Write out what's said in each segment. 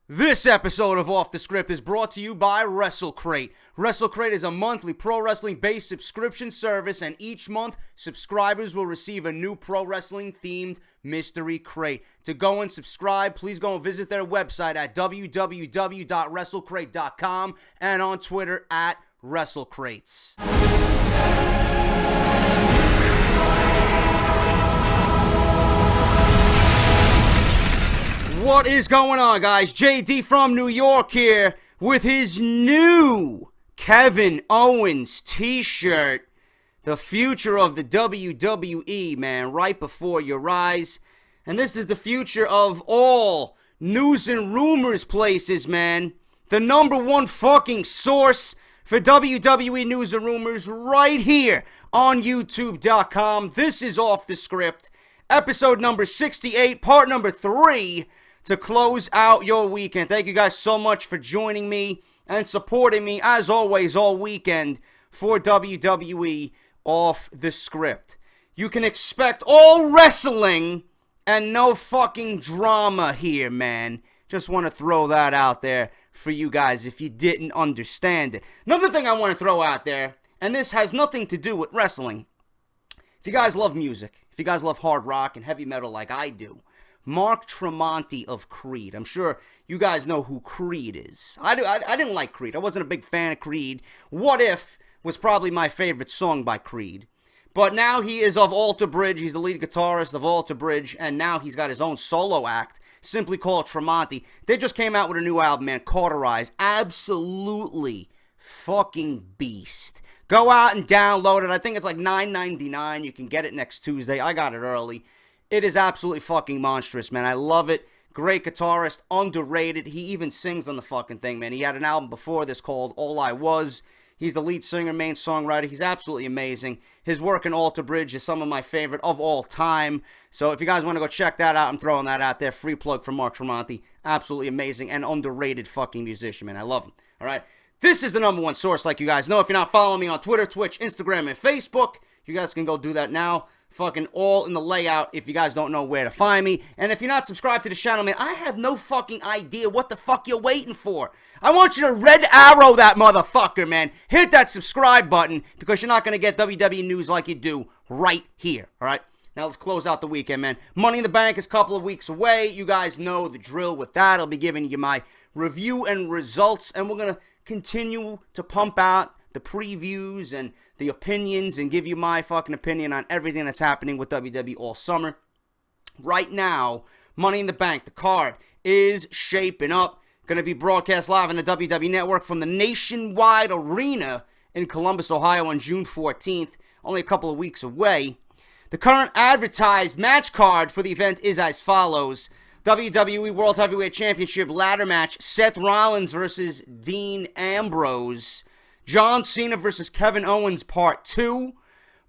This episode of Off The Script is brought to you by Wrestlecrate. Wrestlecrate is a monthly pro wrestling-based subscription service, and each month, subscribers will receive a new pro wrestling-themed mystery crate. To go and subscribe, please go and visit their website at www.wrestlecrate.com and on Twitter at WrestleCrates. What is going on, guys? JD from New York here with his new Kevin Owens t-shirt. The future of the WWE, man, right before your eyes. And this is the future of all news and rumors places, man. The number one fucking source for WWE news and rumors right here on YouTube.com. This is Off The Script, episode number 68, part number 3. To close out your weekend. Thank you guys so much for joining me and supporting me, as always, all weekend for WWE Off The Script. You can expect all wrestling and no fucking drama here, man. Just want to throw that out there for you guys if you didn't understand it. Another thing I want to throw out there, and this has nothing to do with wrestling. If you guys love music, if you guys love hard rock and heavy metal like I do, Mark Tremonti of Creed. I'm sure you guys know who Creed is. I didn't like Creed. I wasn't a big fan of Creed. What If was probably my favorite song by Creed. But now he is of Alter Bridge. He's the lead guitarist of Alter Bridge. And now he's got his own solo act, simply called Tremonti. They just came out with a new album, man, Cauterize. Absolutely fucking beast. Go out and download it. I think it's like $9.99. You can get it next Tuesday. I got it early. It is absolutely fucking monstrous, man. I love it. Great guitarist, underrated. He even sings on the fucking thing, man. He had an album before this called All I Was. He's the lead singer, main songwriter. He's absolutely amazing. His work in Alter Bridge is some of my favorite of all time. So if you guys want to go check that out, I'm throwing that out there. Free plug from Mark Tremonti. Absolutely amazing and underrated fucking musician, man. I love him. All right. This is the number one source, like you guys know. If you're not following me on Twitter, Twitch, Instagram, and Facebook, you guys can go do that now. Fucking all in the layout if you guys don't know where to find me. And if you're not subscribed to the channel, man, I have no fucking idea what the fuck you're waiting for. I want you to red arrow that motherfucker, man. Hit that subscribe button because you're not going to get WWE news like you do right here, all right? Now let's close out the weekend, man. Money in the Bank is a couple of weeks away. You guys know the drill with that. I'll be giving you my review and results, and we're going to continue to pump out the previews and the opinions and give you my fucking opinion on everything that's happening with WWE all summer. Right now, Money in the Bank, the card, is shaping up. Going to be broadcast live on the WWE Network from the Nationwide Arena in Columbus, Ohio on June 14th, only a couple of weeks away. The current advertised match card for the event is as follows. WWE World Heavyweight Championship ladder match, Seth Rollins versus Dean Ambrose. John Cena versus Kevin Owens Part 2.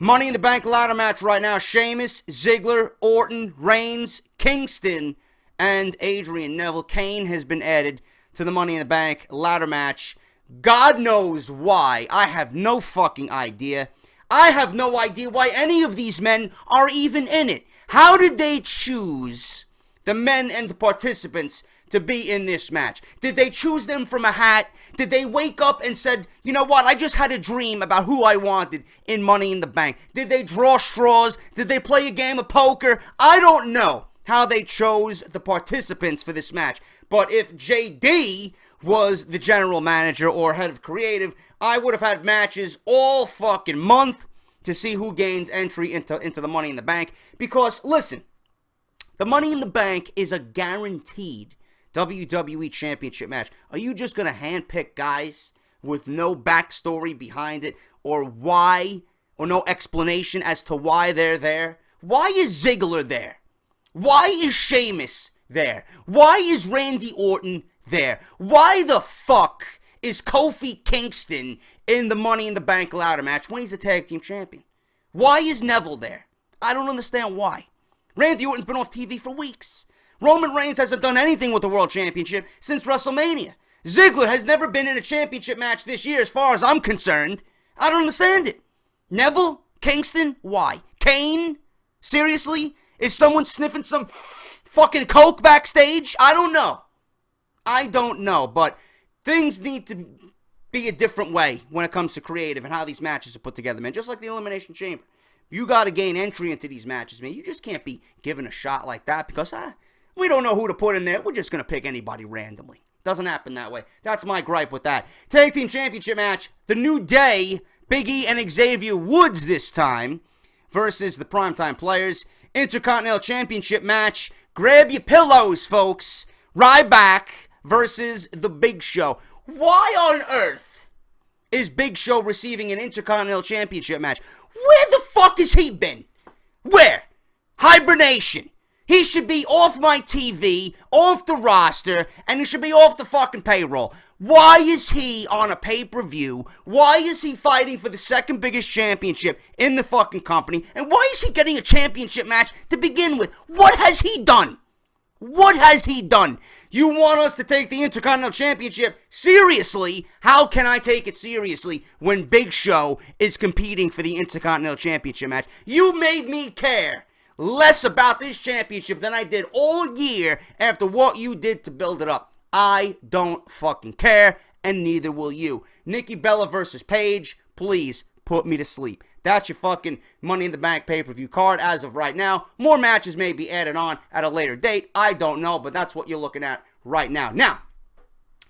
Money in the Bank ladder match right now. Sheamus, Ziggler, Orton, Reigns, Kingston, and Adrian Neville. Kane has been added to the Money in the Bank ladder match. God knows why. I have no fucking idea. I have no idea why any of these men are even in it. How did they choose the men and the participants to be in this match? Did they choose them from a hat? Did they wake up and said, you know what, I just had a dream about who I wanted in Money in the Bank? Did they draw straws? Did they play a game of poker? I don't know how they chose the participants for this match. But if JD was the general manager or head of creative, I would have had matches all fucking month to see who gains entry into the Money in the Bank. Because, listen, the Money in the Bank is a guaranteed WWE Championship match. Are you just going to handpick guys with no backstory behind it or why, or no explanation as to why they're there? Why is Ziggler there? Why is Sheamus there? Why is Randy Orton there? Why the fuck is Kofi Kingston in the Money in the Bank ladder match when he's a tag team champion? Why is Neville there? I don't understand why. Randy Orton's been off TV for weeks. Roman Reigns hasn't done anything with the World Championship since WrestleMania. Ziggler has never been in a championship match this year as far as I'm concerned. I don't understand it. Neville? Kingston? Why? Kane? Seriously? Is someone sniffing some fucking coke backstage? I don't know. I don't know, but things need to be a different way when it comes to creative and how these matches are put together, man. Just like the Elimination Chamber. You got to gain entry into these matches, man. You just can't be given a shot like that because we don't know who to put in there. We're just going to pick anybody randomly. Doesn't happen that way. That's my gripe with that. Tag Team Championship match. The New Day, Big E and Xavier Woods this time versus the Primetime Players. Intercontinental Championship match. Grab your pillows, folks. Ryback versus The Big Show. Why on earth is Big Show receiving an Intercontinental Championship match? Where the fuck has he been? Where? Hibernation. He should be off my TV, off the roster, and he should be off the fucking payroll. Why is he on a pay-per-view? Why is he fighting for the second biggest championship in the fucking company? And why is he getting a championship match to begin with? What has he done? What has he done? You want us to take the Intercontinental Championship seriously? How can I take it seriously when Big Show is competing for the Intercontinental Championship match? You made me care less about this championship than I did all year after what you did to build it up. I don't fucking care, and neither will you. Nikki Bella versus Paige, please put me to sleep. That's your fucking Money in the Bank pay-per-view card as of right now. More matches may be added on at a later date. I don't know, but that's what you're looking at right now. Now,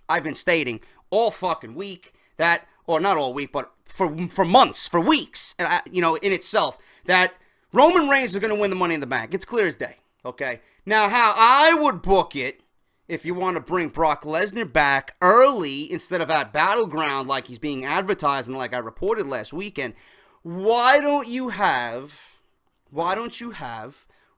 I've been stating all fucking week that, or not all week, but for months, for weeks, in itself, that Roman Reigns is going to win the Money in the Bank. It's clear as day, okay? Now, how I would book it, if you want to bring Brock Lesnar back early instead of at Battleground like he's being advertised and like I reported last weekend, why don't you have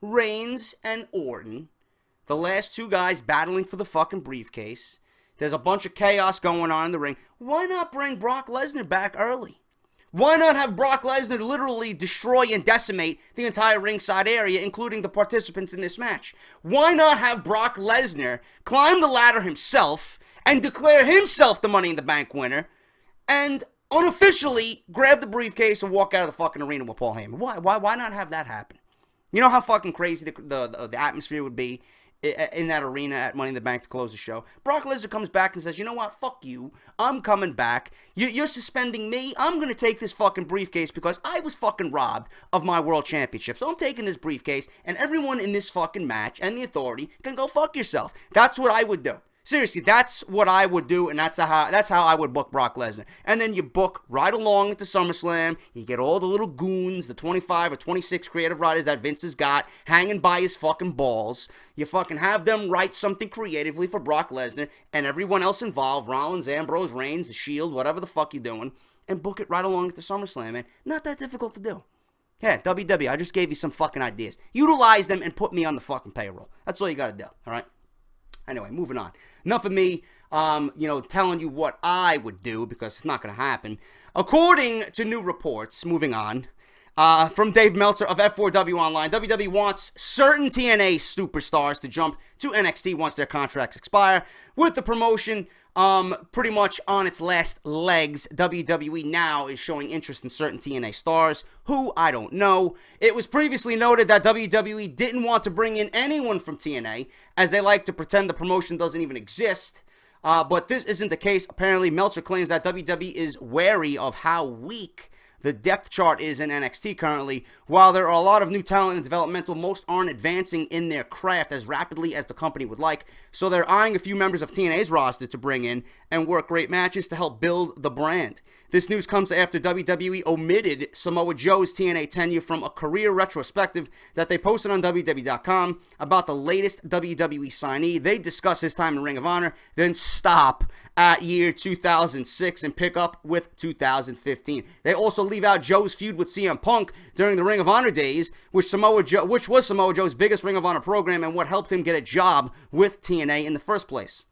Reigns and Orton, the last two guys battling for the fucking briefcase? There's a bunch of chaos going on in the ring. Why not bring Brock Lesnar back early? Why not have Brock Lesnar literally destroy and decimate the entire ringside area, including the participants in this match? Why not have Brock Lesnar climb the ladder himself and declare himself the Money in the Bank winner and unofficially grab the briefcase and walk out of the fucking arena with Paul Heyman? Why not have that happen? You know how fucking crazy the atmosphere would be in that arena at Money in the Bank to close the show? Brock Lesnar comes back and says, you know what, fuck you, I'm coming back, you're suspending me, I'm gonna take this fucking briefcase because I was fucking robbed of my world championship, so I'm taking this briefcase, and everyone in this fucking match, and the Authority, can go fuck yourself. That's what I would do. Seriously, that's what I would do, and that's how I would book Brock Lesnar. And then you book right along at the SummerSlam. You get all the little goons, the 25 or 26 creative writers that Vince has got hanging by his fucking balls. You fucking have them write something creatively for Brock Lesnar and everyone else involved, Rollins, Ambrose, Reigns, The Shield, whatever the fuck you're doing, and book it right along at the SummerSlam, man. Not that difficult to do. Yeah, WWE, I just gave you some fucking ideas. Utilize them and put me on the fucking payroll. That's all you gotta do, all right? Anyway, moving on. Enough of me, telling you what I would do, because it's not going to happen. According to new reports, moving on, from Dave Meltzer of F4W Online, WWE wants certain TNA superstars to jump to NXT once their contracts expire. With the promotion pretty much on its last legs, WWE now is showing interest in certain TNA stars, who I don't know. It was previously noted that WWE didn't want to bring in anyone from TNA, as they like to pretend the promotion doesn't even exist. But this isn't the case. Apparently, Meltzer claims that WWE is wary of how weak the depth chart is in NXT currently. While there are a lot of new talent and developmental, most aren't advancing in their craft as rapidly as the company would like. So they're eyeing a few members of TNA's roster to bring in and work great matches to help build the brand. This news comes after WWE omitted Samoa Joe's TNA tenure from a career retrospective that they posted on WWE.com about the latest WWE signee. They discuss his time in Ring of Honor, then stop at year 2006 and pick up with 2015. They also leave out Joe's feud with CM Punk during the Ring of Honor days, which was Samoa Joe's biggest Ring of Honor program and what helped him get a job with TNA in the first place.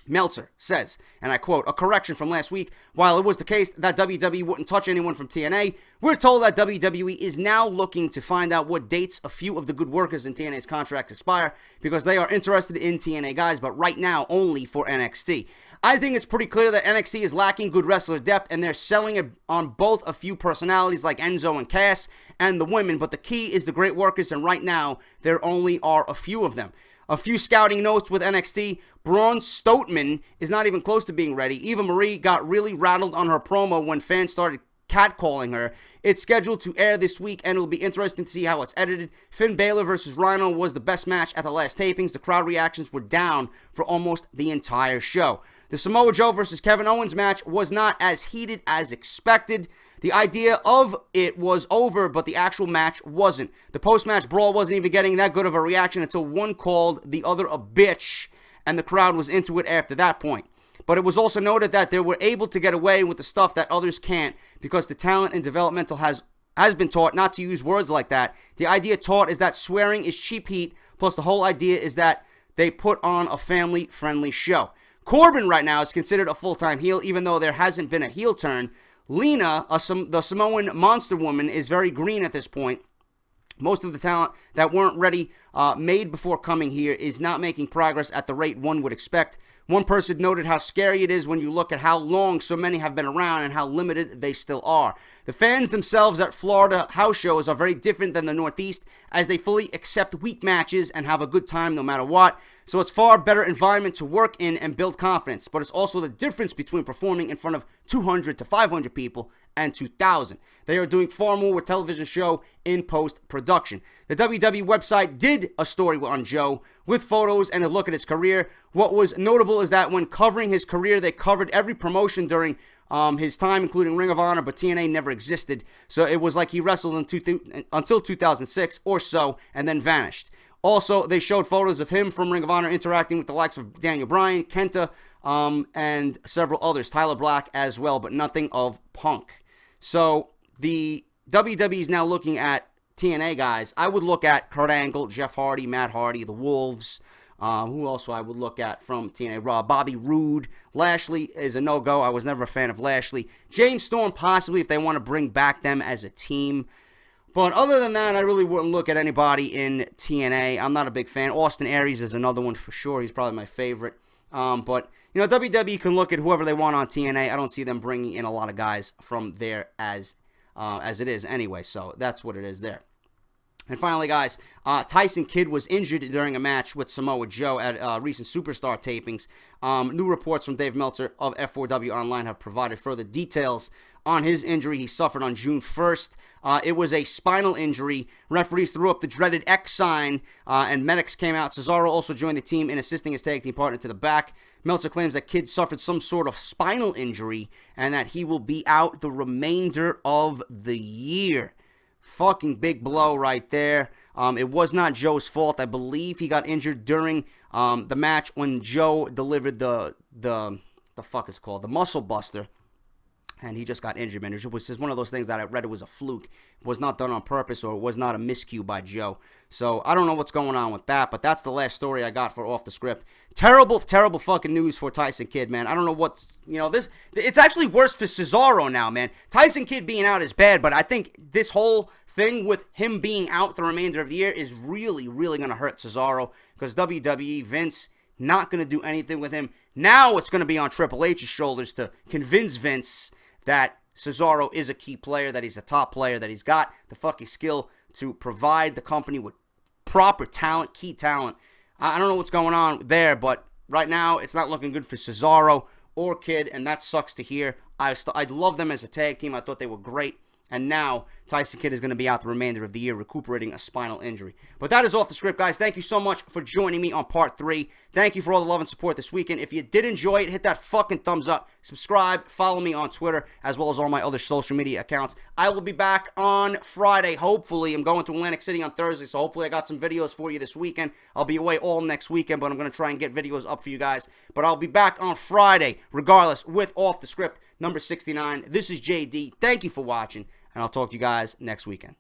Meltzer says, and I quote, "A correction from last week. While it was the case that WWE wouldn't touch anyone from TNA, we're told that WWE is now looking to find out what dates a few of the good workers in TNA's contracts expire, because they are interested in TNA guys, but right now only for NXT. I think it's pretty clear that NXT is lacking good wrestler depth, and they're selling it on both a few personalities like Enzo and Cass and the women, but the key is the great workers, and right now there only are a few of them. A few scouting notes with NXT. Braun Strowman is not even close to being ready. Eva Marie got really rattled on her promo when fans started catcalling her. It's scheduled to air this week, and it'll be interesting to see how it's edited. Finn Balor versus Rhino was the best match at the last tapings. The crowd reactions were down for almost the entire show. The Samoa Joe versus Kevin Owens match was not as heated as expected. The idea of it was over, but the actual match wasn't. The post-match brawl wasn't even getting that good of a reaction until one called the other a bitch, and the crowd was into it after that point. But it was also noted that they were able to get away with the stuff that others can't because the talent and developmental has been taught not to use words like that. The idea taught is that swearing is cheap heat, plus the whole idea is that they put on a family-friendly show. Corbin right now is considered a full-time heel, even though there hasn't been a heel turn. Lena, the Samoan monster woman, is very green at this point. Most of the talent that weren't ready made before coming here is not making progress at the rate one would expect. One person noted how scary it is when you look at how long so many have been around and how limited they still are. The fans themselves at Florida house shows are very different than the Northeast, as they fully accept weak matches and have a good time no matter what. So it's far better environment to work in and build confidence, but it's also the difference between performing in front of 200 to 500 people and 2,000. They are doing far more with television show in post-production. The WWE website did a story on Joe with photos and a look at his career. What was notable is that when covering his career, they covered every promotion during his time, including Ring of Honor, but TNA never existed. So it was like he wrestled until 2006 or so and then vanished. Also, they showed photos of him from Ring of Honor interacting with the likes of Daniel Bryan, Kenta, and several others, Tyler Black as well, but nothing of Punk. So the WWE is now looking at TNA guys. I would look at Kurt Angle, Jeff Hardy, Matt Hardy, the Wolves. Who else I would look at from TNA Raw? Bobby Roode. Lashley is a no-go. I was never a fan of Lashley. James Storm possibly if they want to bring back them as a team. But other than that, I really wouldn't look at anybody in TNA. I'm not a big fan. Austin Aries is another one for sure. He's probably my favorite. But, you know, WWE can look at whoever they want on TNA. I don't see them bringing in a lot of guys from there as it is anyway. So that's what it is there. And finally, guys, Tyson Kidd was injured during a match with Samoa Joe at recent Superstar tapings. New reports from Dave Meltzer of F4W Online have provided further details on his injury he suffered on June 1st. It was a spinal injury. Referees threw up the dreaded X sign, and medics came out. Cesaro also joined the team in assisting his tag team partner to the back. Meltzer claims that Kidd suffered some sort of spinal injury and that he will be out the remainder of the year. Fucking big blow right there. It was not Joe's fault. I believe he got injured during the match when Joe delivered the fuck it's called, the Muscle Buster. And he just got injured, man. It was just one of those things that I read it was a fluke. It was not done on purpose, or it was not a miscue by Joe. So I don't know what's going on with that, but that's the last story I got for Off the Script. Terrible, terrible fucking news for Tyson Kidd, man. I don't know what's, it's actually worse for Cesaro now, man. Tyson Kidd being out is bad, but I think this whole thing with him being out the remainder of the year is really, really going to hurt Cesaro, because WWE, Vince, not going to do anything with him. Now it's going to be on Triple H's shoulders to convince Vince that Cesaro is a key player, that he's a top player, that he's got the fucking skill to provide the company with proper talent, key talent. I don't know what's going on there, but right now it's not looking good for Cesaro or Kidd, and that sucks to hear. I love them as a tag team. I thought they were great. And now Tyson Kidd is going to be out the remainder of the year recuperating a spinal injury. But that is Off the Script, guys. Thank you so much for joining me on part 3. Thank you for all the love and support this weekend. If you did enjoy it, hit that fucking thumbs up. Subscribe. Follow me on Twitter as well as all my other social media accounts. I will be back on Friday, hopefully. I'm going to Atlantic City on Thursday, so hopefully I got some videos for you this weekend. I'll be away all next weekend, but I'm going to try and get videos up for you guys. But I'll be back on Friday, regardless, with Off the Script number 69. This is JD. Thank you for watching, and I'll talk to you guys next weekend.